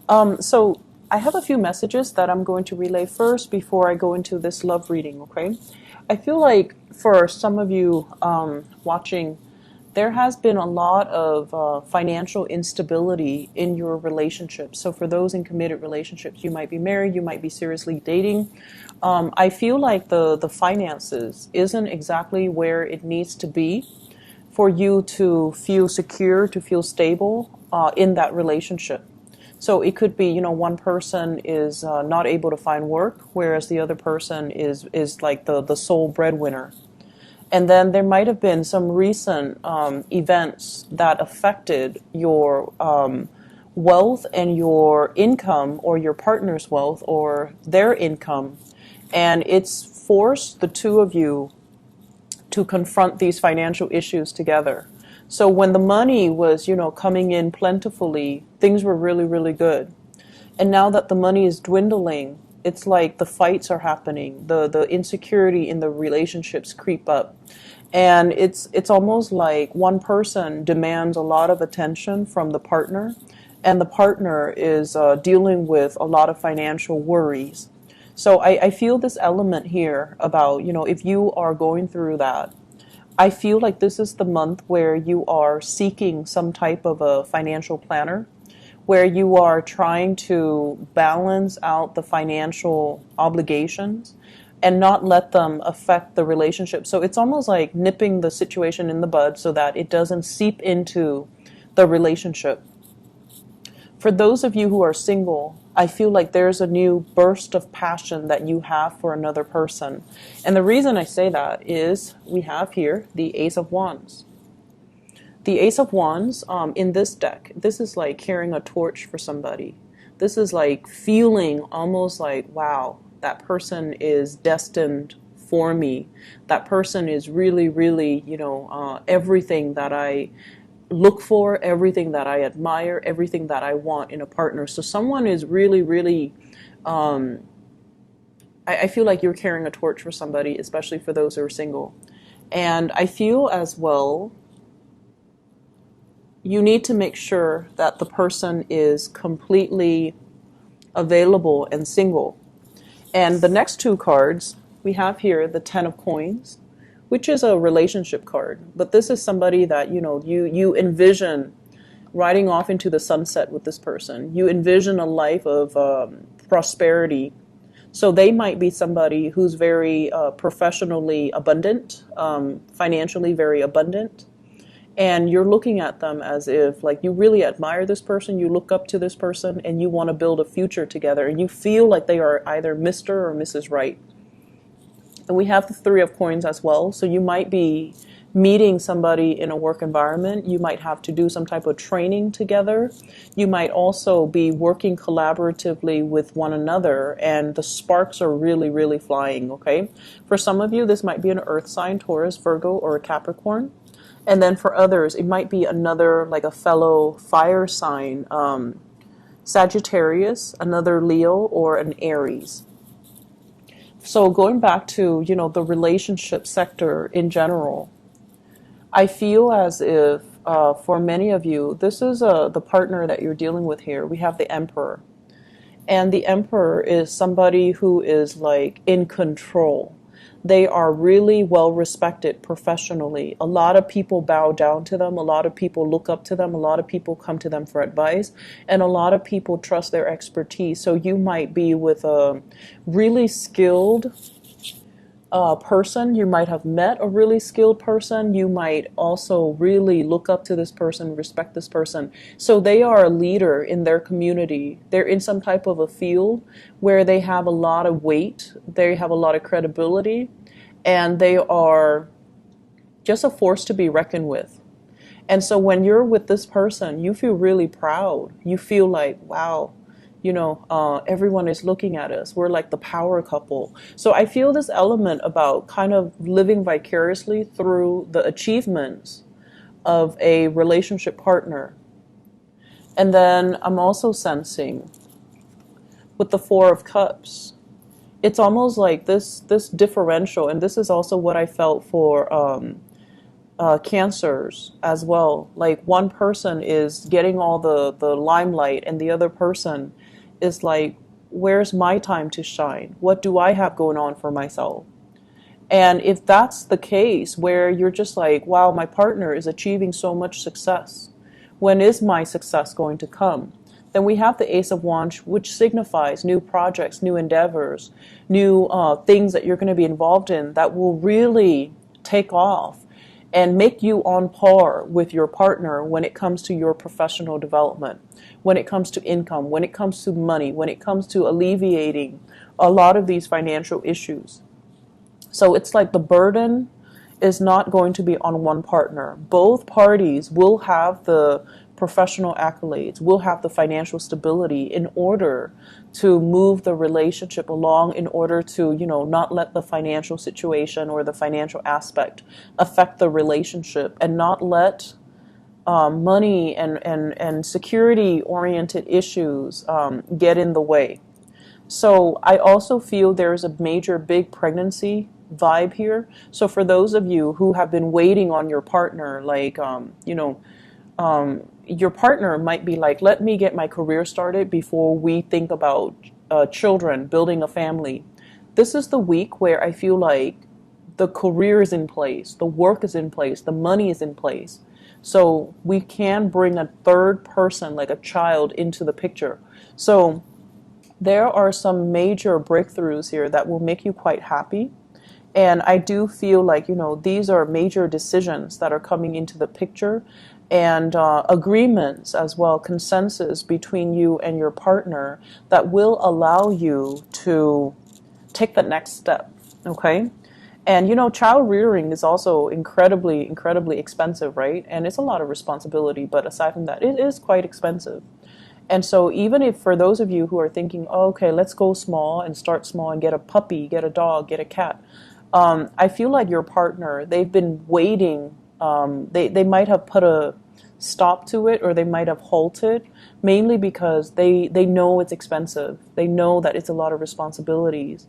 So I have a few messages that I'm going to relay first before I go into this love reading, okay? I feel like for some of you watching, there has been a lot of financial instability in your relationship. So for those in committed relationships, you might be married, you might be seriously dating. I feel like the finances isn't exactly where it needs to be for you to feel secure, to feel stable in that relationship. So it could be, one person is not able to find work, whereas the other person is like the sole breadwinner. And then there might have been some recent events that affected your wealth and your income, or your partner's wealth or their income. And it's forced the two of you to confront these financial issues together. So when the money was, coming in plentifully, things were really, really good. And now that the money is dwindling, it's like the fights are happening. The insecurity in the relationships creep up. And it's almost like one person demands a lot of attention from the partner, and the partner is dealing with a lot of financial worries. So I feel this element here about, if you are going through that, I feel like this is the month where you are seeking some type of a financial planner, where you are trying to balance out the financial obligations and not let them affect the relationship. So it's almost like nipping the situation in the bud so that it doesn't seep into the relationship. For those of you who are single, I feel like there's a new burst of passion that you have for another person. And the reason I say that is we have here the Ace of Wands. The Ace of Wands in this deck, this is like carrying a torch for somebody. This is like feeling almost like, wow, that person is destined for me. That person is really, really, everything that I look for, everything that I admire, everything that I want in a partner. So someone is really, really, I feel like you're carrying a torch for somebody, especially for those who are single. And I feel as well, you need to make sure that the person is completely available and single. And the next two cards, we have here the Ten of Coins, which is a relationship card. But this is somebody that, you envision riding off into the sunset with this person. You envision a life of prosperity. So they might be somebody who's very professionally abundant, financially very abundant. And you're looking at them as if like you really admire this person, you look up to this person, and you want to build a future together. And you feel like they are either Mr. or Mrs. Right. And we have the Three of Coins as well. So you might be meeting somebody in a work environment. You might have to do some type of training together. You might also be working collaboratively with one another, and the sparks are really, really flying, okay? For some of you, this might be an earth sign, Taurus, Virgo, or a Capricorn. And then for others, it might be another, like a fellow fire sign, Sagittarius, another Leo, or an Aries. So going back to, the relationship sector in general, I feel as if for many of you, this is the partner that you're dealing with here. We have the Emperor. And the Emperor is somebody who is like in control. They are really well respected professionally. A lot of people bow down to them. A lot of people look up to them. A lot of people come to them for advice. And a lot of people trust their expertise. So you might be with a really skilled person. You might have met a really skilled person. You might also really look up to this person, respect this person. So they are a leader in their community. They're in some type of a field where they have a lot of weight. They have a lot of credibility, and they are just a force to be reckoned with. And so when you're with this person, you feel really proud. You feel like, wow, everyone is looking at us. We're like the power couple. So I feel this element about kind of living vicariously through the achievements of a relationship partner. And then I'm also sensing with the Four of Cups, it's almost like this differential, and this is also what I felt for cancers as well. Like one person is getting all the limelight and the other person is like, where's my time to shine? What do I have going on for myself? And if that's the case where you're just like, wow, my partner is achieving so much success, when is my success going to come? Then we have the Ace of Wands, which signifies new projects, new endeavors, new things that you're going to be involved in that will really take off and make you on par with your partner when it comes to your professional development, when it comes to income, when it comes to money, when it comes to alleviating a lot of these financial issues. So it's like the burden is not going to be on one partner. Both parties will have the professional accolades, will have the financial stability in order to move the relationship along, in order to, not let the financial situation or the financial aspect affect the relationship, and not let money and security oriented issues get in the way. So I also feel there's a major big pregnancy vibe here. So for those of you who have been waiting on your partner, like, your partner might be like, let me get my career started before we think about children, building a family. This is the week where I feel like the career is in place, the work is in place, the money is in place. So we can bring a third person, like a child, into the picture. So there are some major breakthroughs here that will make you quite happy. And I do feel like, these are major decisions that are coming into the picture, and agreements as well, consensus between you and your partner that will allow you to take the next step, okay? And, child rearing is also incredibly, incredibly expensive, right? And it's a lot of responsibility, but aside from that, it is quite expensive. And so even if for those of you who are thinking, oh, okay, let's go small and start small and get a puppy, get a dog, get a cat, I feel like your partner, they've been waiting. They might have put a stop to it, or they might have halted, mainly because they know it's expensive. They know that it's a lot of responsibilities.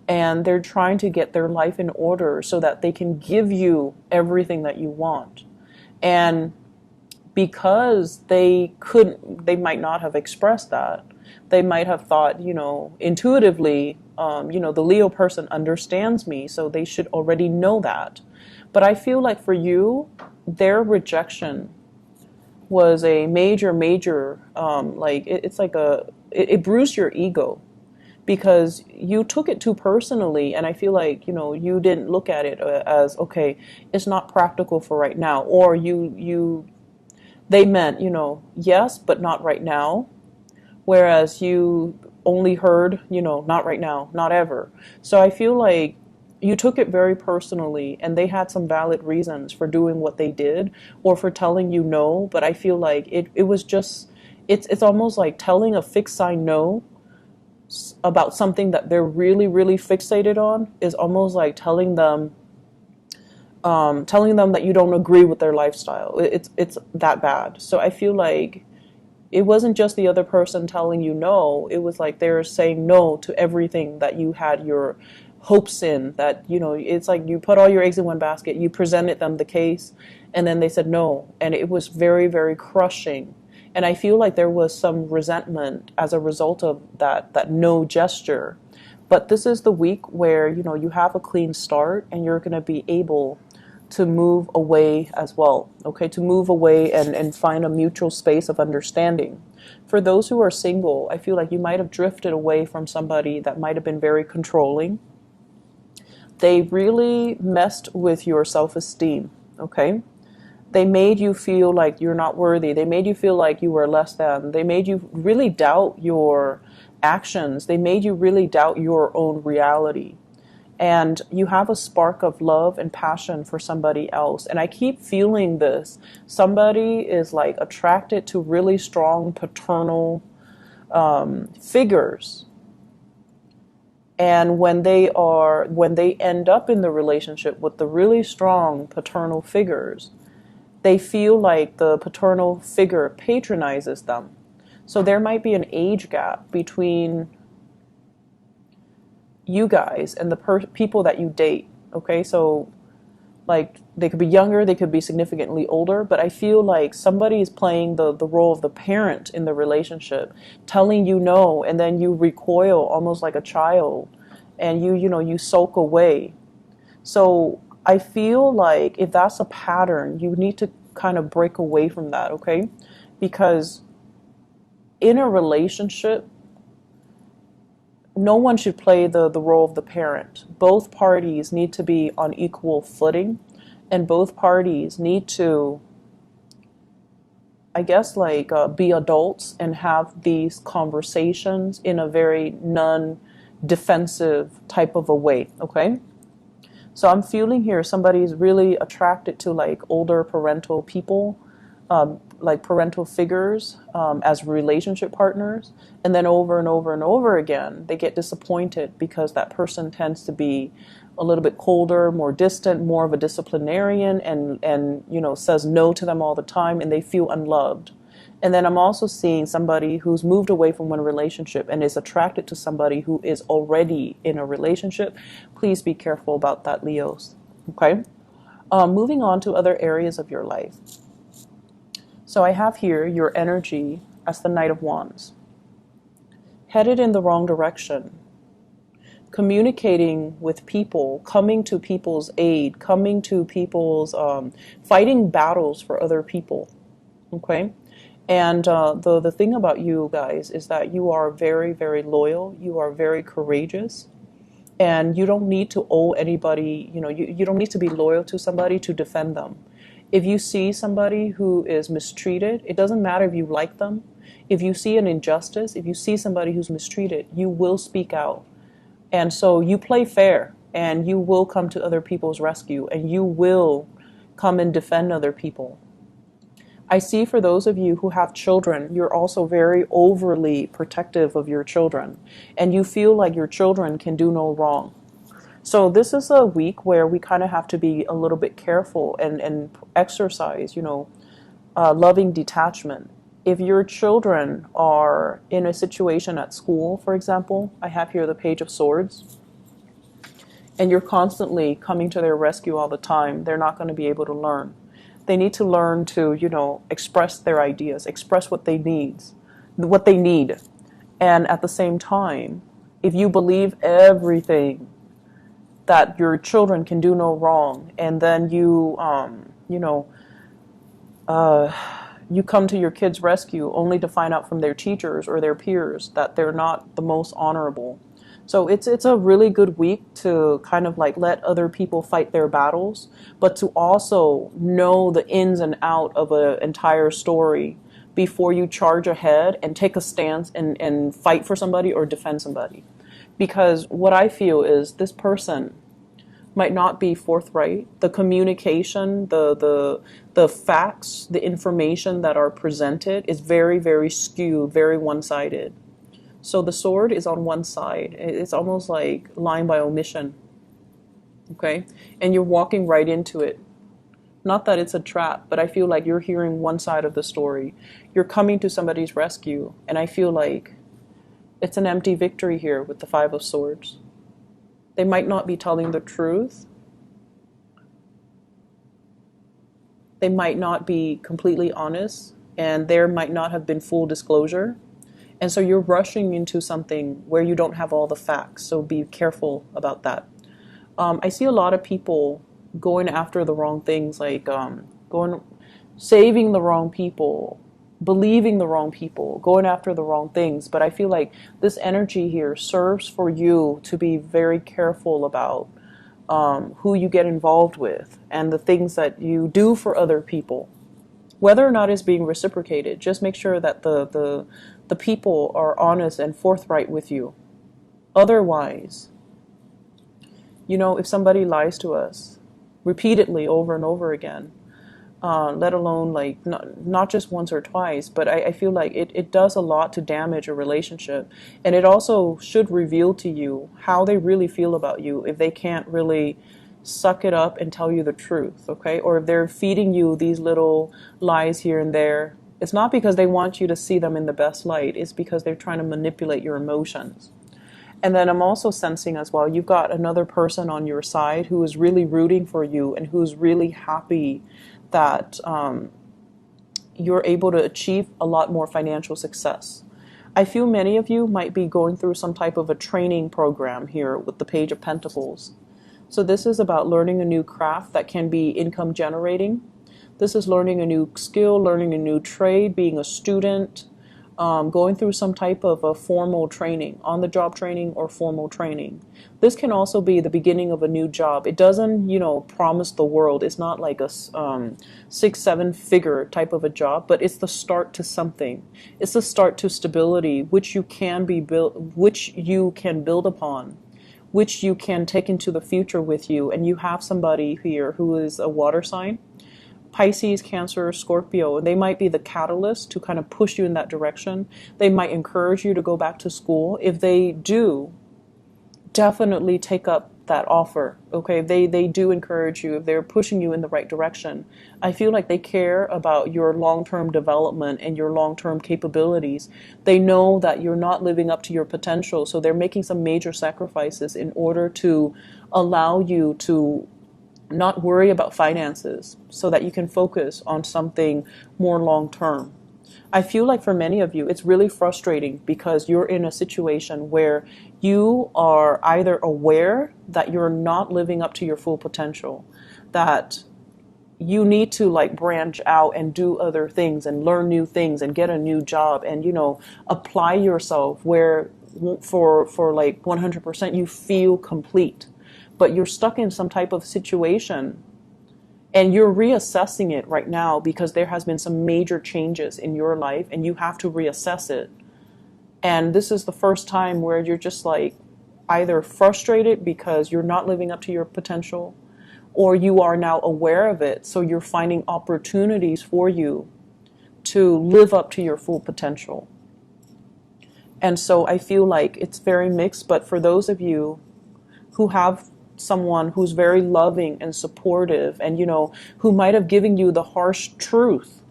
And they're trying to get their life in order so that they can give you everything that you want. And because they might not have expressed that. They might have thought, intuitively, the Leo person understands me, so they should already know that. But I feel like for you, their rejection was a major, major, it bruised your ego, because you took it too personally. And I feel like, you didn't look at it as, okay, it's not practical for right now. Or they meant, yes, but not right now. Whereas you only heard, not right now, not ever. So I feel like you took it very personally, and they had some valid reasons for doing what they did, or for telling you no. But I feel like it was just, it's almost like telling a fixed sign no about something that they're really, really fixated on is almost like telling them that you don't agree with their lifestyle. It's that bad. So I feel like it wasn't just the other person telling you no. It was like they're saying no to everything that you had your hopes in. That, it's like you put all your eggs in one basket. You presented them the case, and then they said no. And it was very, very crushing. And I feel like there was some resentment as a result of that no gesture. But this is the week where, you have a clean start, and you're going to be able to move away as well, okay? To move away and find a mutual space of understanding. For those who are single, I feel like you might have drifted away from somebody that might have been very controlling. They really messed with your self-esteem, okay? They made you feel like you're not worthy. They made you feel like you were less than. They made you really doubt your actions. They made you really doubt your own reality. And you have a spark of love and passion for somebody else. And I keep feeling this. Somebody is like attracted to really strong paternal figures. And when they end up in the relationship with the really strong paternal figures, they feel like the paternal figure patronizes them. So there might be an age gap between you guys and the people that you date. Okay, so Like they could be younger, they could be significantly older, but I feel like somebody is playing the role of the parent in the relationship, telling you no, and then you recoil almost like a child, and you sulk away. So I feel like if that's a pattern, you need to kind of break away from that, okay? Because in a relationship, no one should play the role of the parent. Both parties need to be on equal footing, and both parties need to, I guess, like be adults and have these conversations in a very non-defensive type of a way, okay? So I'm feeling here somebody's really attracted to like older parental people, like parental figures as relationship partners. And then over and over and over again, they get disappointed because that person tends to be a little bit colder, more distant, more of a disciplinarian, and says no to them all the time, and they feel unloved. And then I'm also seeing somebody who's moved away from one relationship and is attracted to somebody who is already in a relationship. Please be careful about that, Leos. Okay? Moving on to other areas of your life. So I have here your energy as the Knight of Wands. Headed in the wrong direction. Communicating with people, coming to people's aid, coming to people's, fighting battles for other people. Okay? And the thing about you guys is that you are very, very loyal. You are very courageous. And you don't need to owe anybody, you don't need to be loyal to somebody to defend them. If you see somebody who is mistreated, it doesn't matter if you like them. If you see an injustice, if you see somebody who's mistreated, you will speak out. And so you play fair, and you will come to other people's rescue, and you will come and defend other people. I see for those of you who have children, you're also very overly protective of your children, and you feel like your children can do no wrong. So this is a week where we kind of have to be a little bit careful and exercise, loving detachment. If your children are in a situation at school, for example, I have here the Page of Swords, and you're constantly coming to their rescue all the time, they're not going to be able to learn. They need to learn to, express their ideas, express what they need. And at the same time, if you believe everything that your children can do no wrong, and then you come to your kids' rescue only to find out from their teachers or their peers that they're not the most honorable. So it's a really good week to kind of like let other people fight their battles, but to also know the ins and out of an entire story before you charge ahead and take a stance and fight for somebody or defend somebody. Because what I feel is this person might not be forthright. The communication, the facts, the information that are presented is very, very skewed, very one-sided. So the sword is on one side. It's almost like lying by omission. Okay? And you're walking right into it. Not that it's a trap, but I feel like you're hearing one side of the story. You're coming to somebody's rescue, and I feel like it's an empty victory here with the Five of Swords. They might not be telling the truth. They might not be completely honest, and there might not have been full disclosure. And so you're rushing into something where you don't have all the facts, so be careful about that. I see a lot of people going after the wrong things, like saving the wrong people, believing the wrong people, going after the wrong things. But I feel like this energy here serves for you to be very careful about who you get involved with and the things that you do for other people. Whether or not it's being reciprocated, just make sure that the people are honest and forthright with you. Otherwise, if somebody lies to us repeatedly over and over again, let alone like not just once or twice, but I feel like it does a lot to damage a relationship. And it also should reveal to you how they really feel about you if they can't really suck it up and tell you the truth, okay? Or if they're feeding you these little lies here and there, it's not because they want you to see them in the best light, it's because they're trying to manipulate your emotions. And then I'm also sensing as well, you've got another person on your side who is really rooting for you and who's really happy that you're able to achieve a lot more financial success. I feel many of you might be going through some type of a training program here with the Page of Pentacles. So this is about learning a new craft that can be income generating. This is learning a new skill, learning a new trade, being a student, going through some type of a formal training, on-the-job training or formal training. This can also be the beginning of a new job. It doesn't, promise the world. It's not like a 6-7 figure type of a job, but it's the start to something. It's the start to stability, which you can build upon, which you can take into the future with you. And you have somebody here who is a water sign. Pisces, Cancer, Scorpio, they might be the catalyst to kind of push you in that direction. They might encourage you to go back to school. If they do, definitely take up that offer. Okay, they do encourage you, if they're pushing you in the right direction. I feel like they care about your long-term development and your long-term capabilities. They know that you're not living up to your potential, so they're making some major sacrifices in order to allow you to not worry about finances so that you can focus on something more long term. I feel like for many of you, it's really frustrating because you're in a situation where you are either aware that you're not living up to your full potential, that you need to like branch out and do other things and learn new things and get a new job and, apply yourself where for like 100% you feel complete. But you're stuck in some type of situation and you're reassessing it right now because there has been some major changes in your life and you have to reassess it. And this is the first time where you're just like either frustrated because you're not living up to your potential, or you are now aware of it. So you're finding opportunities for you to live up to your full potential. And so I feel like it's very mixed, but for those of you who have someone who's very loving and supportive and, who might have given you the harsh truth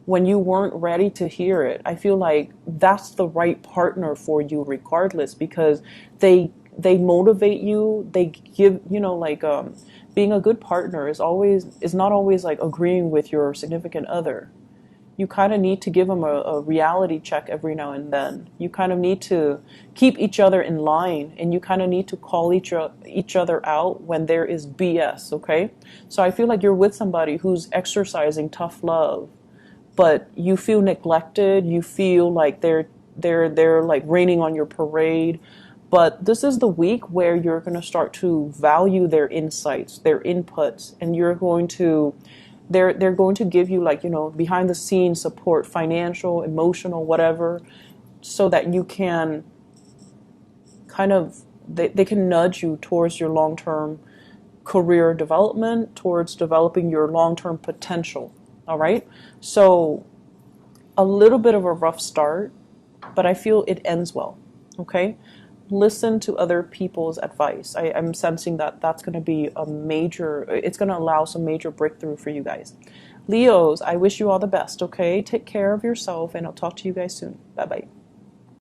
when you weren't ready to hear it, I feel like that's the right partner for you regardless, because they motivate you. They give, being a good partner is not always like agreeing with your significant other. You kind of need to give them a reality check every now and then. You kind of need to keep each other in line, and you kind of need to call each other out when there is BS, okay? So I feel like you're with somebody who's exercising tough love, but you feel neglected. You feel like they're like raining on your parade. But this is the week where you're going to start to value their insights, their inputs, and you're going to they're going to give you like, behind the scenes support, financial, emotional, whatever, so that you can kind of, they can nudge you towards your long-term career development, towards developing your long-term potential. All right. So a little bit of a rough start, but I feel it ends well. Okay. Listen to other people's advice. I'm sensing that that's going to be it's going to allow some major breakthrough for you guys. Leos, I wish you all the best, okay? Take care of yourself, and I'll talk to you guys soon. Bye-bye.